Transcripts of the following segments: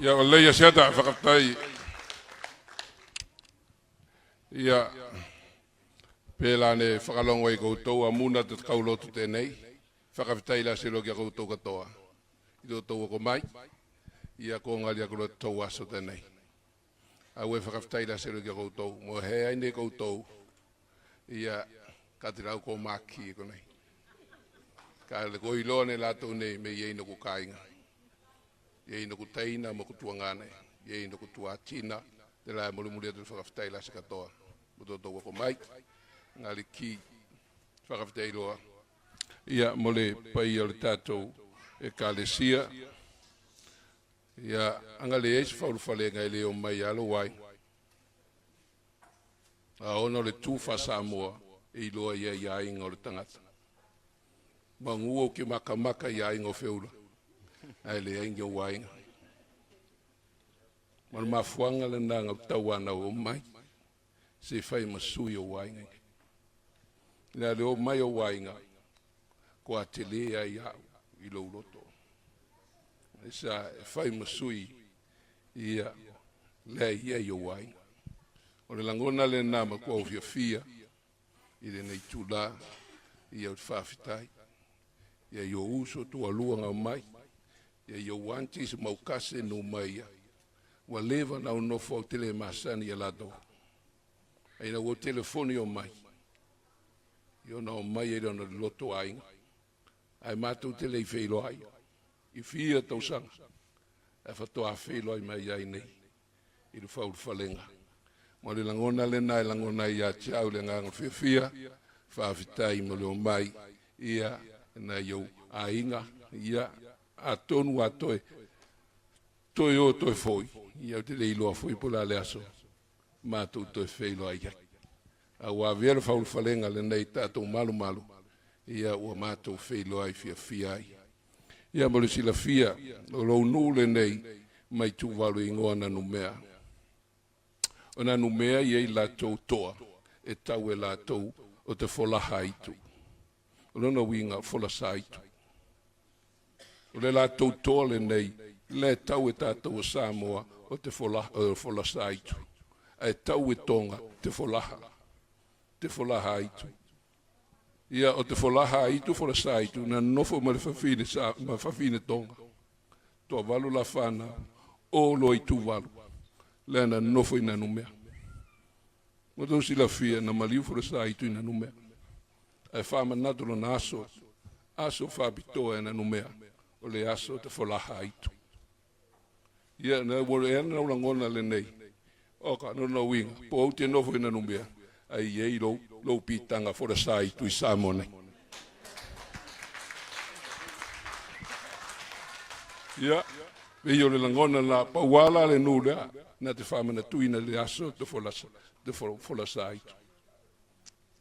Ya wala ya Agaga Faafetai. Ya pelane whakalongo I koutou a muna te kaulotu tēnei. Faafetai la se logia koutou katoa. I do tau ko mai. Ia ko ngali a koutou tau aso tēnei. A ue Faafetai la se logia koutou. Mo he aine koutou. Ia katirau ko maki ko nei. Ka le ko ilone la tau nei me iei no ko kainga. Iei no ko toeina mo ko tuangane. Iei no ko tuatina. Te la muli atu Faafetai la se katoa. Muto tau ko mai. Ngali ki Faafetai loa. Ia mole pai o le tatou e kalesia. Ia angale eis faulufale ngai leo mai alo wai. A ono le tufa Samoa e iloa ia inga o le tangata. Manguo ki makamaka ia inga o feula. Ai le inga o wainga. Manu mafuanga le nanga tawana o mai. Se fai masui o wainga. Ina le o mai o wainga. Ko atelea ia I lo loto. Isa fai masui ia le ia yo wainga. O le langona le nama kua fia I le nei tula ia o Faafetai. Ia yo uso Tuvalu nga mai. Ia yo wanti se maukase no mai ia. Wa leva na unofo au tele masani ia lato. Aina wo telefoni o mai. Io na o mai e na loto ainga. Ai mātou tele I wheilo ai. I whia tau sanga. E whatoa wheilo ai mai ai nei. I lu whau whalenga. Mo le langona le nai langona ia tiau le nganga whia. Faafetai mo le o mai. Ia na iau ainga. Ia a tonu a toe. Toe o toe foi. Ia te le iloa foi pola le aso. Mātou toe wheilo ai ai. A ua vera whau whalenga le nei tātou malu. Ia ua mātou wheilo ai fia ai. Ia mo le sila fia. O lou nule nei mai Tuvalu I ngoa na numea. O na numea I la tau toa. E tau e la tau o te wholaha itu. O lona winga wholasa itu. O le la tau toa le nei. Le tau e tātou o Samoa o te wholasa itu. E tau e tonga te wholaha. Te wholaha itu. Ia o te wholaha itu wholasa itu. Na nofo ma le whawhine tonga. Tuvalu la whana. O lo I Tuvalu. Le na nofo ina numea. Mato sila fia na maliu wholasa itu ina numea. E whama natolo na aso. Aso whabitoa ina numea. O le aso te wholaha itu. Ia na wole ena na ulangona le nei. Oka no winga. Po au te nofo ina numea. Ai ei lo pitanga wholasa itu I Samoa nei. Ia. Vei o le langona la pauala le nulea. Na te whamana tuina le aso te wholasa itu.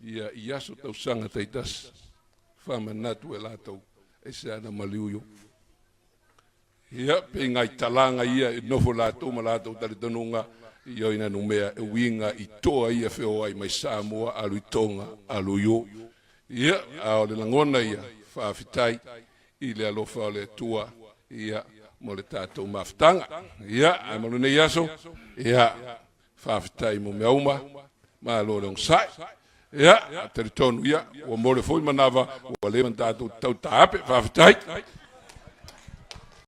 Ia I aso tau sanga teitas. Whamana tu e lātou. E se ana maliuyo. Ia pe ngai talanga ia I nofo lātou ma lātou tari tanunga. Ia ina numea e winga I toa ia wheo ai mai Samoa alu I tonga alu yo. Ia a le langona ia Faafetai I le alofa o le tua. Ia mo le tātou mawhitanga. Ia ai malu nei aso. Ia Faafetai mo mea uma. Ma alo le onsai. Ia a teritonu ia. Ua mo le foi manawa. Ua le man tātou tau tāpe Faafetai.